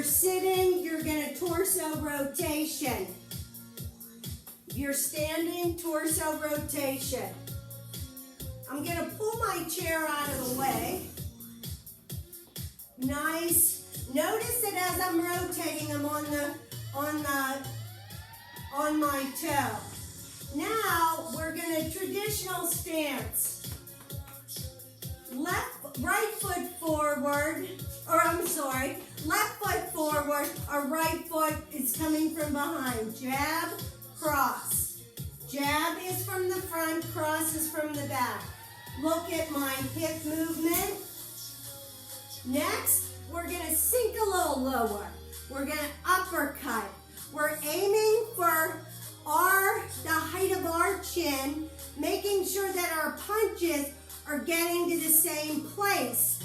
sitting, you're gonna torso rotation. If you're standing, torso rotation. I'm gonna pull my chair out of the way. Nice. Notice that as I'm rotating, I'm on my toe. Now we're gonna traditional stance. Right foot forward, left foot forward, our right foot is coming from behind. Jab, cross. Jab is from the front, cross is from the back. Look at my hip movement. Next, we're gonna sink a little lower. We're gonna uppercut. We're aiming for the height of our chin, making sure that our punches are getting to the same place.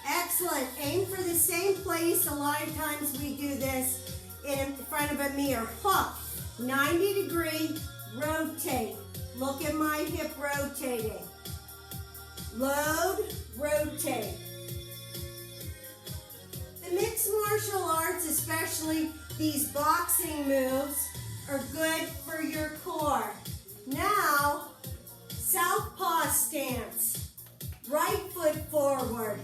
Excellent. Aim for the same place. A lot of times we do this in front of a mirror. Hook. 90-degree. Rotate. Look at my hip rotating. Load. Rotate. The mixed martial arts, especially these boxing moves, are good for your core. Now, southpaw stance. Right foot forward.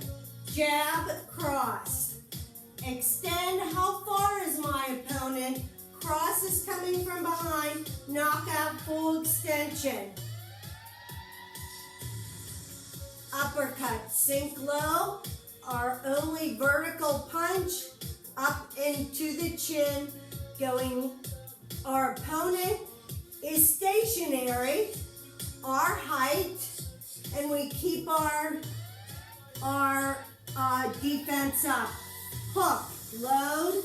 Jab, cross. Extend. How far is my opponent? Cross is coming from behind. Knockout, full extension. Uppercut. Sink low. Our only vertical punch up into the chin. Our opponent is stationary, our height, and we keep our defense up. Hook, load,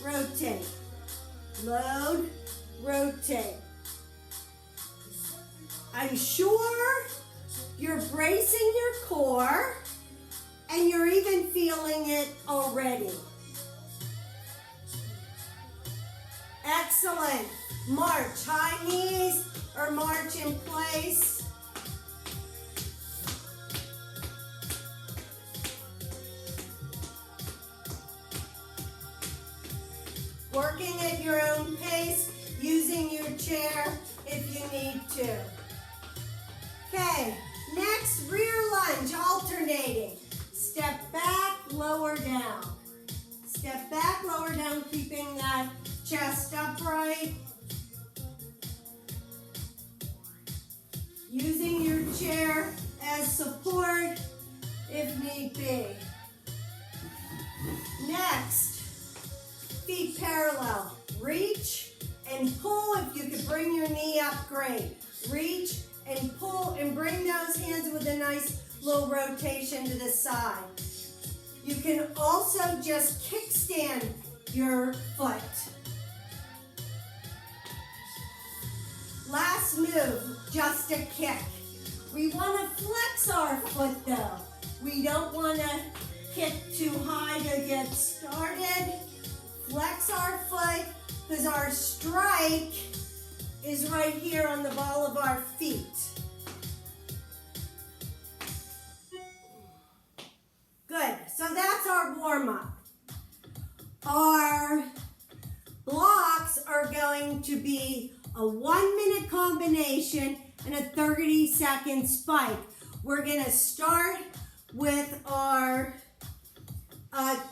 rotate, load, rotate. I'm sure you're bracing your core and you're even feeling it already. Excellent. March, high knees or march in place. Working at your own pace, using your chair if you need to. Okay, next rear lunge, alternating. Step back, lower down. Step back, lower down, keeping that chest upright. Using your chair as support if need be. Next, feet parallel. Reach and pull. If you could bring your knee up, great. Reach and pull and bring those hands with a nice little rotation to the side. You can also just kickstand your foot. Last move, just a kick. We want to flex our foot though. We don't want to kick too high to get started. Flex our foot because our strike is right here on the ball of our feet. Good, so that's our warm-up. Our blocks are going to be a 1-minute combination and a 30-second spike. We're gonna start with our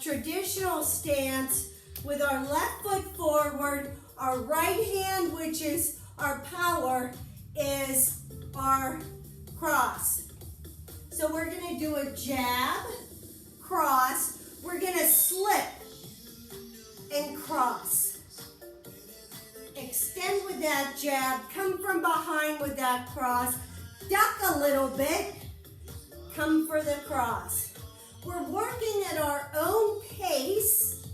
traditional stance with our left foot forward, our right hand, which is our power, is our cross. So we're gonna do a jab, cross. We're gonna slip and cross. Extend with that jab, come from behind with that cross, duck a little bit, come for the cross. We're working at our own pace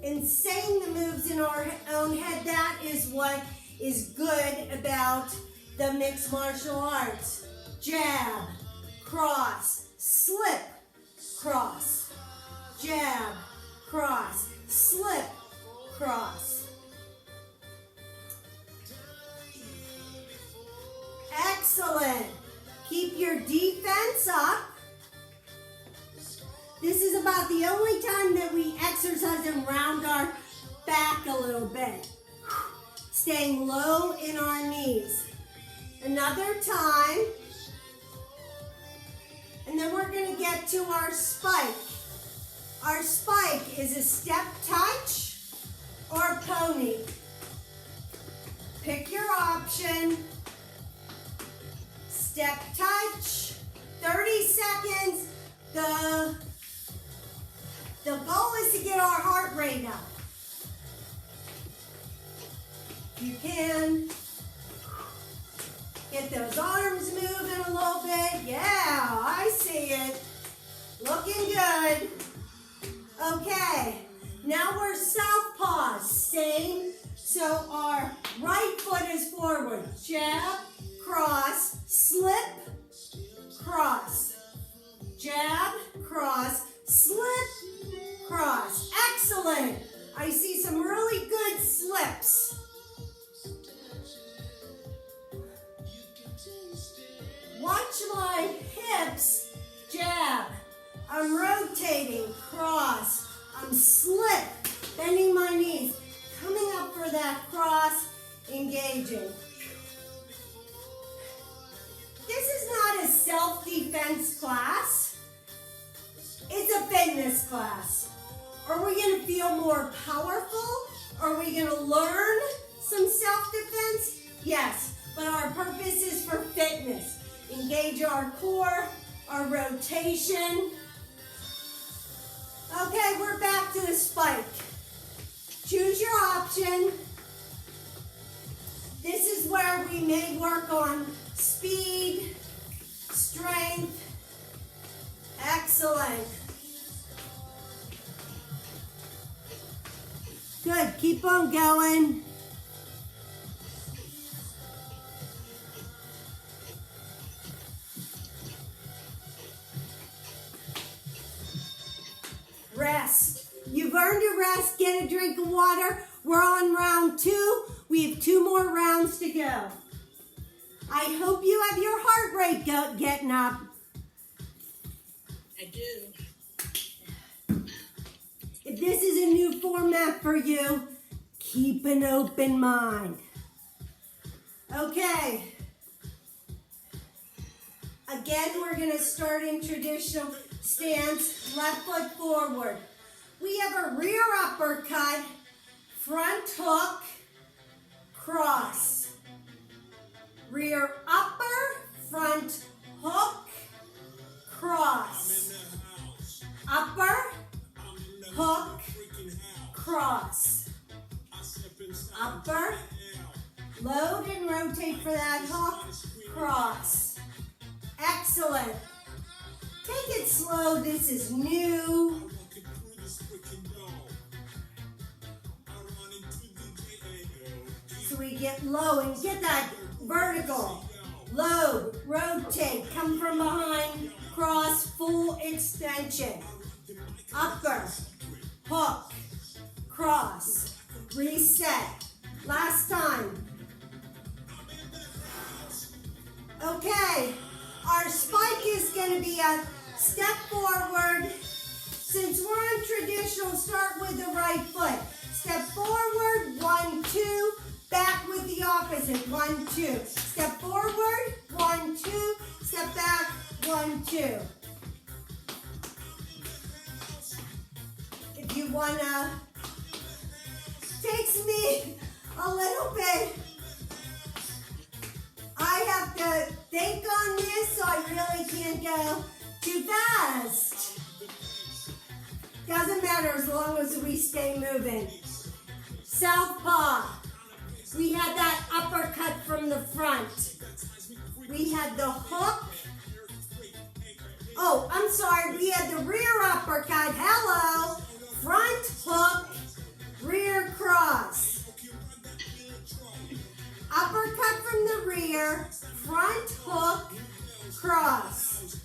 and saying the moves in our own head. That is what is good about the mixed martial arts. Jab, cross, slip, cross, jab, cross, slip, cross. Excellent. Keep your defense up. This is about the only time that we exercise and round our back a little bit. Staying low in our knees. Another time. And then we're going to get to our spike. Our spike is a step touch or pony. Pick your option. Step touch, 30 seconds. The goal is to get our heart rate up. You can get those arms moving a little bit. Yeah, I see it. Looking good. Okay, now we're southpaws. Same. So our right foot is forward. Jab, cross, slip, cross. Jab, cross, slip, cross. Excellent. I see some really good slips. Watch my hips. Jab. I'm rotating, cross. I'm slip, bending my knees. Coming up for that cross, engaging. This is not a self-defense class. It's a fitness class. Are we going to feel more powerful? Are we going to learn some self-defense? Yes, but our purpose is for fitness. Engage our core, our rotation. Okay, we're back to the spike. Choose your option. This is where we may work on speed, strength. Excellent. Good, keep on going. Rest. You've earned a rest. Get a drink of water. We're on round 2. We have 2 more rounds to go. I hope you have your heart rate getting up. I do. If this is a new format for you, keep an open mind. Okay. Again, we're going to start in traditional stance, left foot forward. We have a rear uppercut, front hook, cross. Rear upper, front hook, cross. Upper, hook, cross. Upper, load and rotate for that hook, cross. Excellent. Take it slow, this is new. So we get low and get that vertical. Load, rotate, come from behind, cross, full extension. Upper, hook, cross, reset. Last time. Okay, our spike is going to be a step forward. Since we're on traditional, start with the right foot. Step forward, 1, 2. Back with the opposite, 1, 2. Step forward, 1, 2. Step back, 1, 2. If you wanna, takes me a little bit. I have to think on this, so I really can't go too fast. Doesn't matter as long as we stay moving. Southpaw. We had that uppercut from the front. We had the hook. Oh, I'm sorry. We had the rear uppercut. Hello. Front hook, rear cross. Uppercut from the rear, front hook, cross.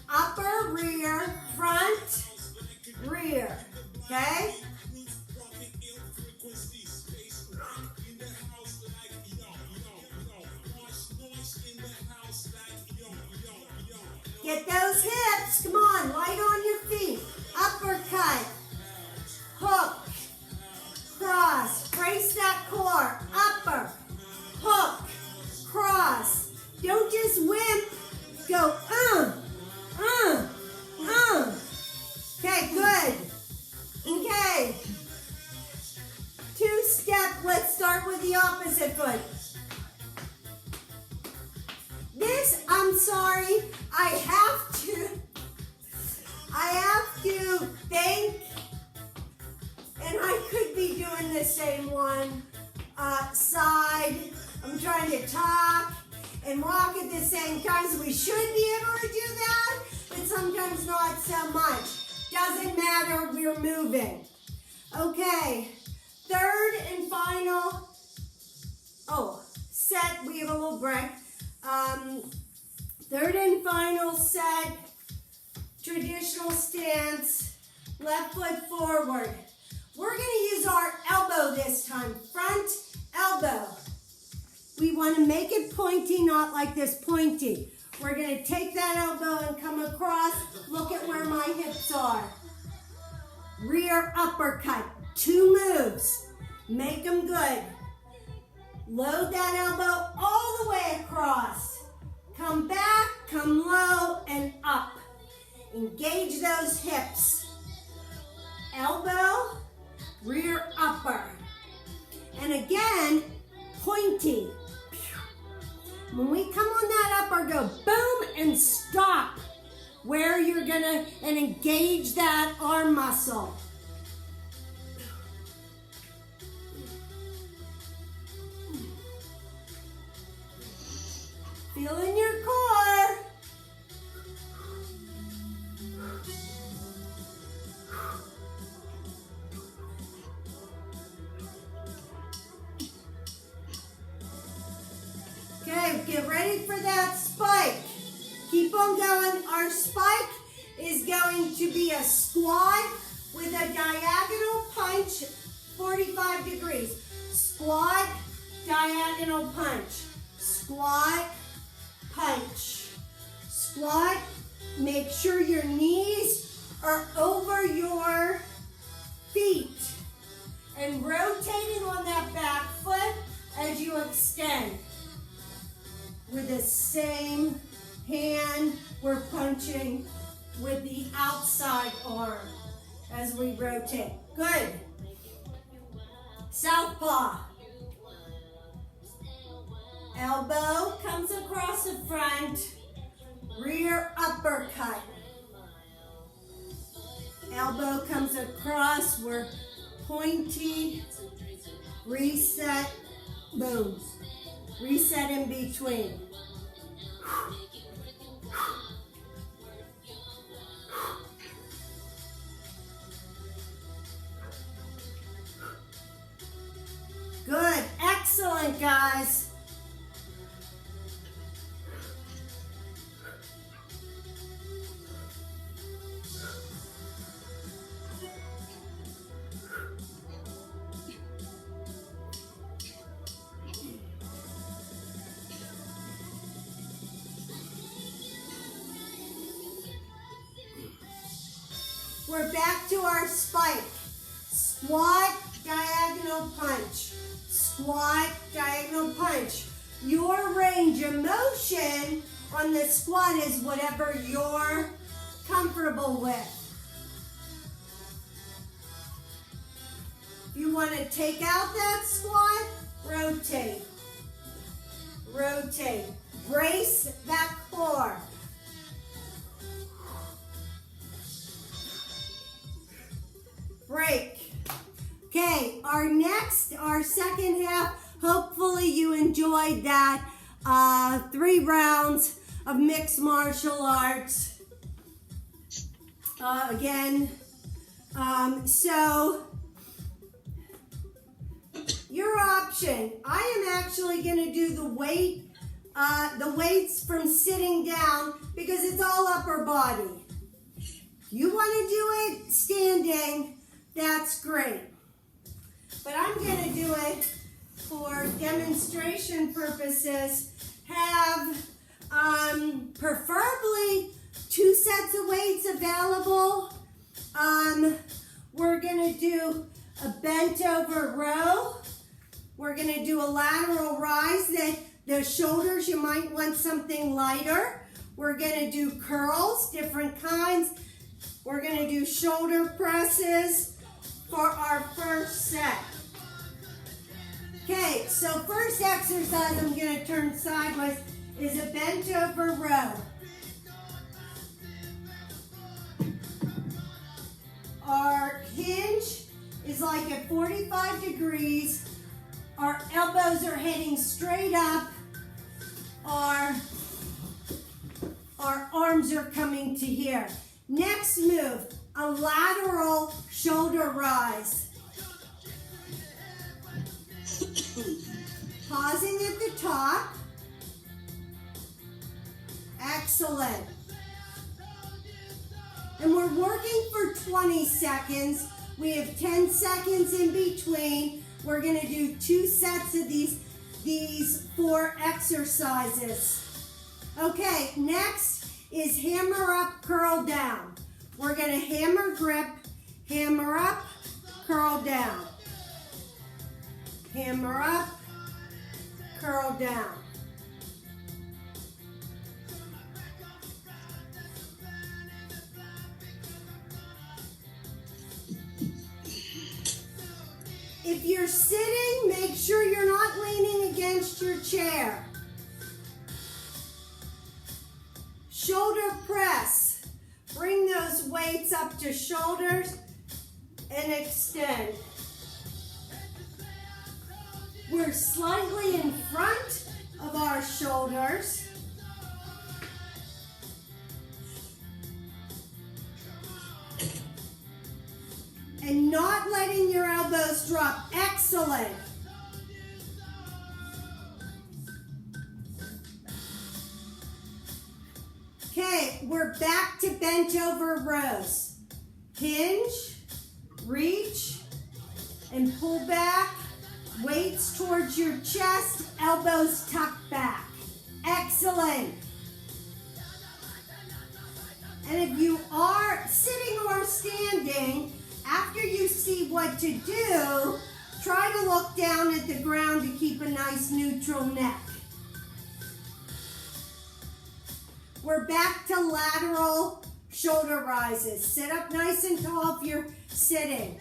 Upper, rear, front, rear. Okay? Get those hips. Come on, light on your feet. Uppercut. Hook. Cross. Brace that core. Upper. Hook. Cross. Don't just wimp. Go, Okay, good. Okay. Two-step. Let's start with the opposite foot. This, I'm sorry, I have to think, and I could be doing the same one side. I'm trying to talk and walk at the same time, so we should be able to do that, but sometimes not so much. Doesn't matter, we're moving. Okay, third and final, set, we have a little break. Third and final set, traditional stance, left foot forward. We're going to use our elbow this time, front elbow. We want to make it pointy, not like this pointy. We're going to take that elbow and come across. Look at where my hips are. Rear uppercut, 2 moves. Make them good. Load that elbow all the way across. Come back, come low, and up. Engage those hips. Elbow, rear upper. And again, pointy. When we come on that upper, go boom and stop where you're gonna, and engage that arm muscle. Feel in your core. Okay, get ready for that spike. Keep on going. Our spike is going to be a squat with a diagonal punch, 45 degrees. Squat, diagonal punch. Squat, punch. Squat, make sure your knees are over your feet. And rotating on that back foot as you extend. With the same hand, we're punching with the outside arm as we rotate. Good. Southpaw. Elbow comes across the front, rear uppercut. Elbow comes across, we're pointy, reset, boom. Reset in between. Good, excellent, guys. We're back to our spike. Squat, diagonal punch. Squat, diagonal punch. Your range of motion on the squat is whatever you're comfortable with. If you want to take out that squat, rotate. Rotate. Brace that core. Break. Okay, our second half, hopefully you enjoyed that 3 rounds of mixed martial arts. So your option, I am actually going to do the weights from sitting down because it's all upper body. If you want to do it standing, that's great. But I'm going to do it for demonstration purposes. Have preferably want something lighter, we're gonna do curls, different kinds. We're gonna do shoulder presses for our first set. Okay, so first exercise I'm gonna turn sideways is a bent over row. Our hinge is like at 45 degrees. Our elbows are heading straight up. Our arms are coming to here. Next move, a lateral shoulder rise. Pausing at the top. Excellent. And we're working for 20 seconds. We have 10 seconds in between. We're gonna do 2 sets of these 4 exercises. Okay, next is hammer up, curl down. We're gonna hammer grip, hammer up, curl down. Hammer up, curl down. If you're sitting, make sure you're not leaning against your chair. Shoulder press. Bring those weights up to shoulders and extend. We're slightly in front of our shoulders. And not letting your elbows drop. Excellent. Okay, we're back to bent over rows. Hinge, reach, and pull back. Weights towards your chest, elbows tucked back. Excellent. And if you are sitting or standing, after you see what to do, try to look down at the ground to keep a nice neutral neck. We're back to lateral shoulder rises. Sit up nice and tall if you're sitting.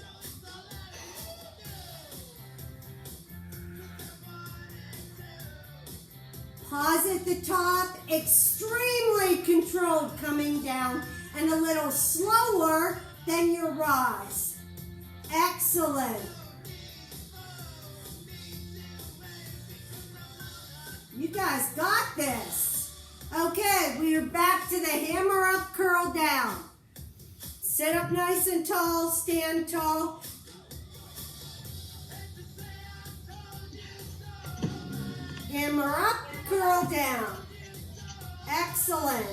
Pause at the top, extremely controlled coming down, and a little slower than your rise. Excellent. You guys got this. Okay, we are back to the hammer up, curl down. Sit up nice and tall, stand tall. Hammer up, curl down. Excellent.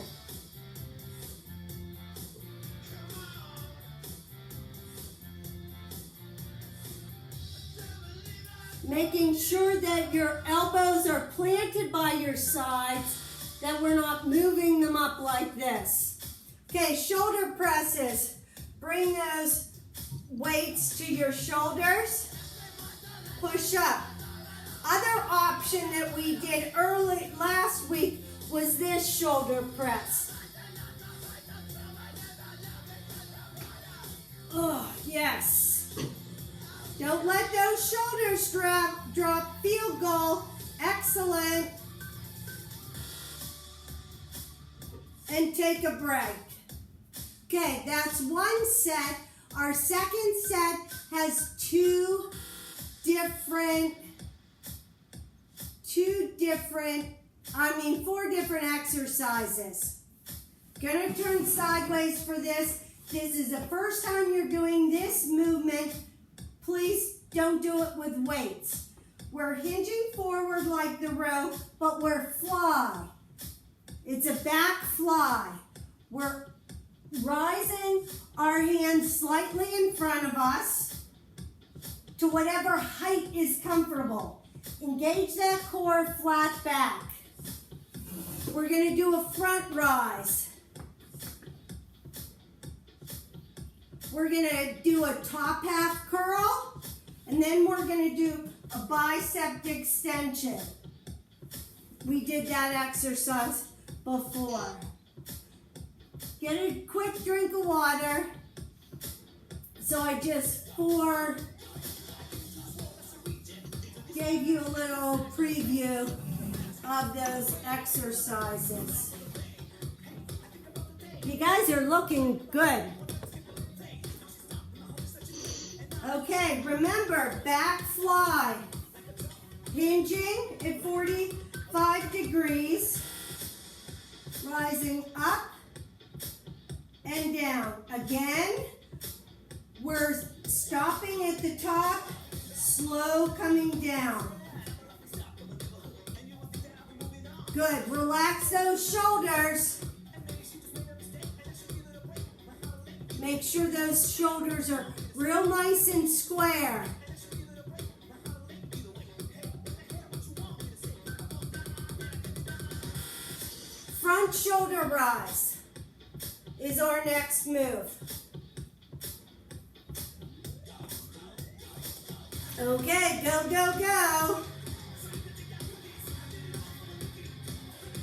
Making sure that your elbows are planted by your sides, that we're not moving them up like this. Okay, shoulder presses. Bring those weights to your shoulders. Push up. Other option that we did early last week was this shoulder press. Oh, yes. Don't let those shoulders drop. Field goal. Excellent. And take a break. Okay, that's one set. Our second set has four different exercises. Gonna turn sideways for this. This is the first time you're doing this movement. Please don't do it with weights. We're hinging forward like the row, but we're fly. It's a back fly. We're rising our hands slightly in front of us to whatever height is comfortable. Engage that core, flat back. We're gonna do a front rise. We're gonna do a top half curl, and then we're gonna do a bicep extension. we did that exercise before. Get a quick drink of water. So I just gave you a little preview of those exercises. You guys are looking good. Okay, remember, back fly. Hinging at 45 degrees, rising up and down. Again, we're stopping at the top, slow coming down. Good, relax those shoulders. Make sure those shoulders are real nice and square. Front shoulder rise is our next move. Okay, go, go, go.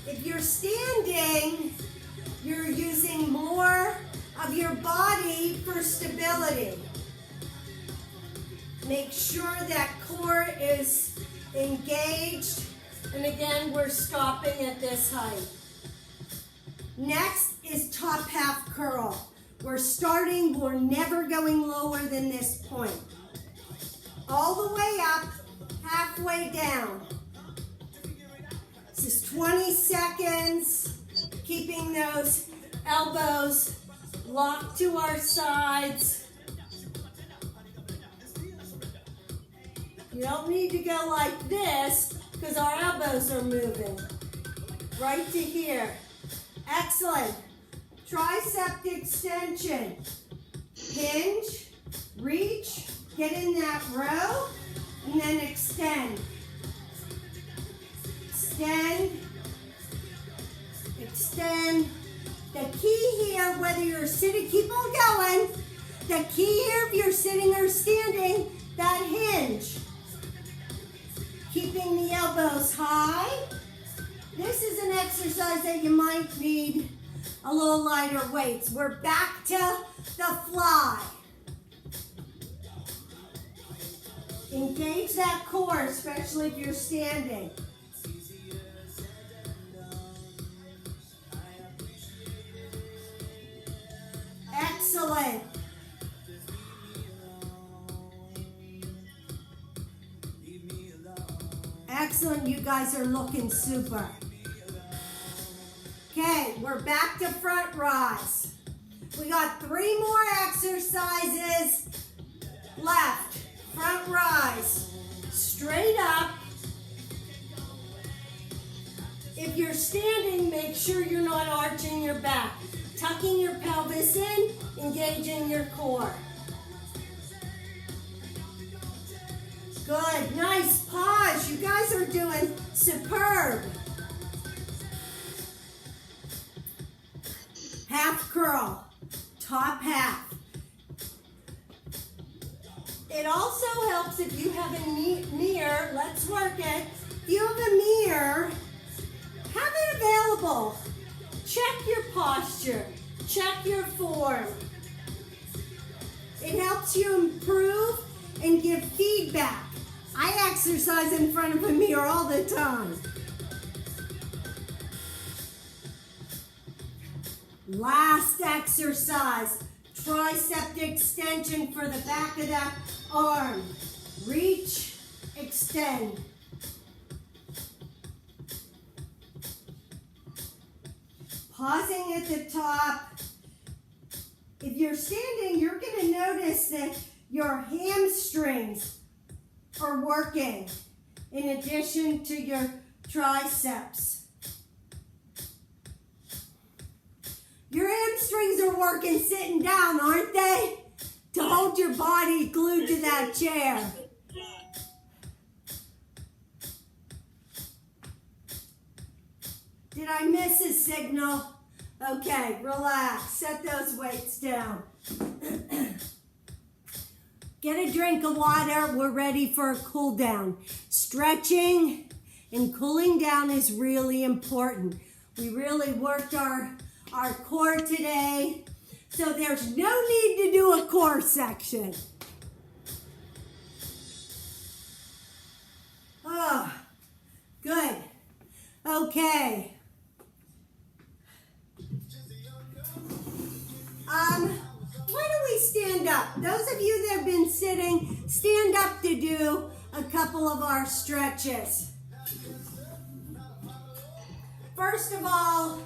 If you're standing, you're using more of your body for stability. Make sure that core is engaged. And again, we're stopping at this height. Next is top half curl. We're starting, we're never going lower than this point. All the way up, halfway down. This is 20 seconds, keeping those elbows locked to our sides. You don't need to go like this because our elbows are moving. Right to here. Excellent. Tricep extension. Hinge, reach, get in that row, and then extend. Extend, extend. The key here, whether you're sitting, keep on going. The key here, if you're sitting or standing, that hinge. Keeping the elbows high. This is an exercise that you might need a little lighter weights. We're back to the fly. Engage that core, especially if you're standing. Excellent. Excellent, you guys are looking super. Okay, we're back to front rise. We got 3 more exercises left. Front rise, straight up. If you're standing, make sure you're not arching your back. Tucking your pelvis in, engaging your core. Good, nice pause. You guys are doing superb. Half curl, top half. It also helps if you have a mirror. Let's work it. If you have a mirror, have it available. Check your posture. Check your form. It helps you improve and give feedback. I exercise in front of a mirror all the time. Last exercise, tricep extension for the back of that arm. Reach, extend. Pausing at the top. If you're standing, you're going to notice that your hamstrings are working in addition to your triceps. Your hamstrings are working sitting down, aren't they? To hold your body glued to that chair. Did I miss a signal? Okay, relax. Set those weights down. Get a drink of water. We're ready for a cool down. Stretching And cooling down is really important. We really worked our core today, so there's no need to do a core section. Oh, good. Okay. Why don't we stand up? Those of you that have been sitting, stand up to do a couple of our stretches. First of all,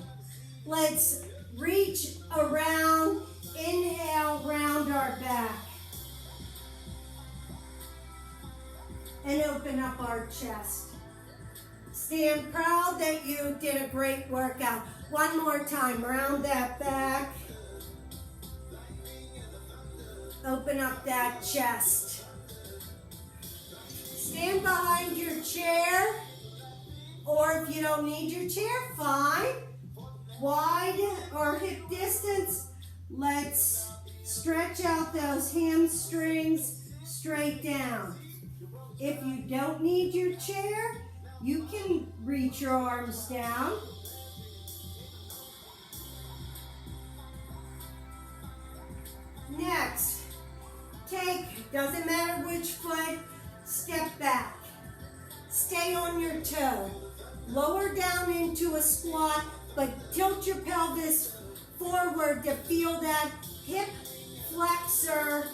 let's reach around, inhale, round our back. And open up our chest. Stand proud that you did a great workout. One more time, round that back. Open up that chest. Stand behind your chair, or if you don't need your chair, fine. Wide or hip distance. Let's stretch out those hamstrings straight down. If you don't need your chair, you can reach your arms down. Next, doesn't matter which foot, step back. Stay on your toe. Lower down into a squat, but tilt your pelvis forward to feel that hip flexor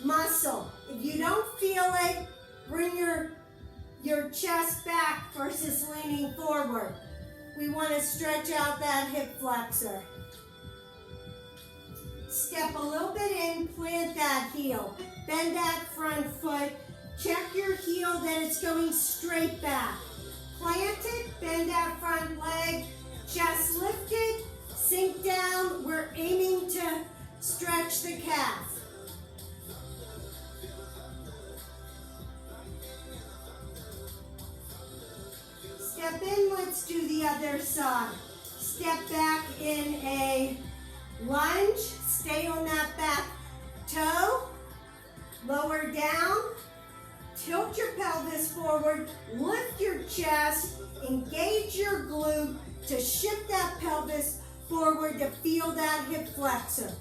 muscle. If you don't feel it, bring your chest back versus leaning forward. We want to stretch out that hip flexor. Step a little bit in, plant that heel. Bend that front foot. Check your heel that it's going straight back. Plant it, bend that front leg, chest lifted, sink down. We're aiming to stretch the calf. Step in, let's do the other side. Step back in a lunge, stay on that back toe, lower down, tilt your pelvis forward, lift your chest, engage your glute to shift that pelvis forward to feel that hip flexor.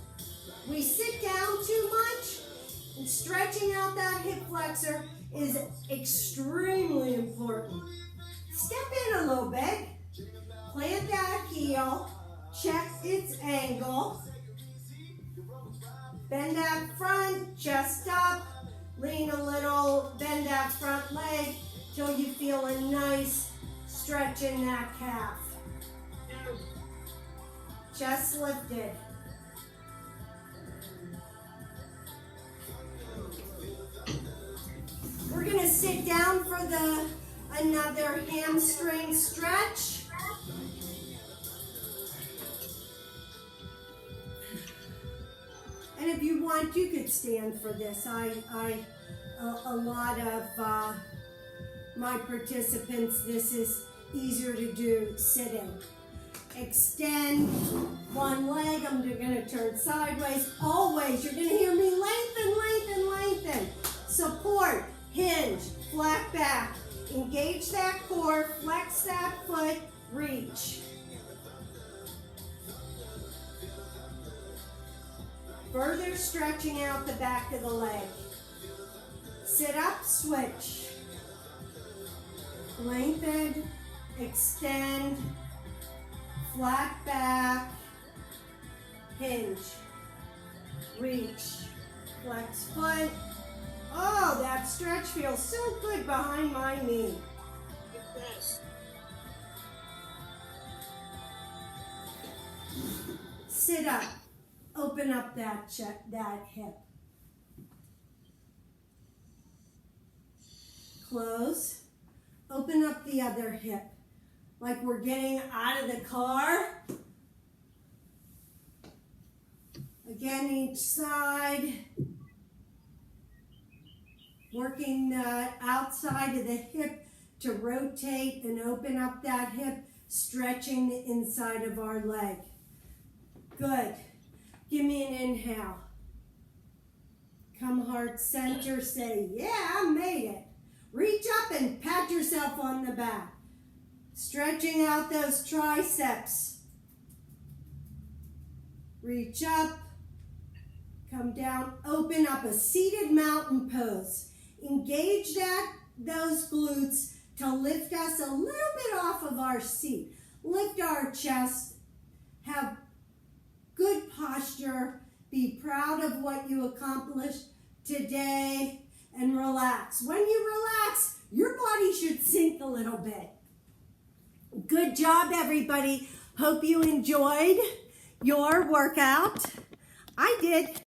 We sit down too much, and stretching out that hip flexor is extremely important. Step in a little bit, plant that heel, check its angle, bend that front, chest up, lean a little, bend that front leg till you feel a nice stretch in that calf. Chest lifted. We're gonna sit down for another hamstring stretch. And if you want, you could stand for this. A lot of my participants, this is easier to do sitting. Extend one leg. I'm gonna turn sideways. Always, you're gonna hear me lengthen, lengthen, lengthen. Support, hinge, flat back. Engage that core, flex that foot, reach. Further stretching out the back of the leg. Sit up, switch. Lengthen, extend, flat back, hinge, reach, flex foot. Oh, that stretch feels so good behind my knee. Sit up. Open up that hip. Close. Open up the other hip. Like we're getting out of the car. Again, each side. Working the outside of the hip to rotate and open up that hip, stretching the inside of our leg. Good. Give me an inhale. Come heart center, say, yeah, I made it. Reach up and pat yourself on the back. Stretching out those triceps. Reach up, come down, open up a seated mountain pose. Engage those glutes to lift us a little bit off of our seat. Lift our chest, have good posture, be proud of what you accomplished today, and relax. When you relax, your body should sink a little bit. Good job, everybody. Hope you enjoyed your workout. I did.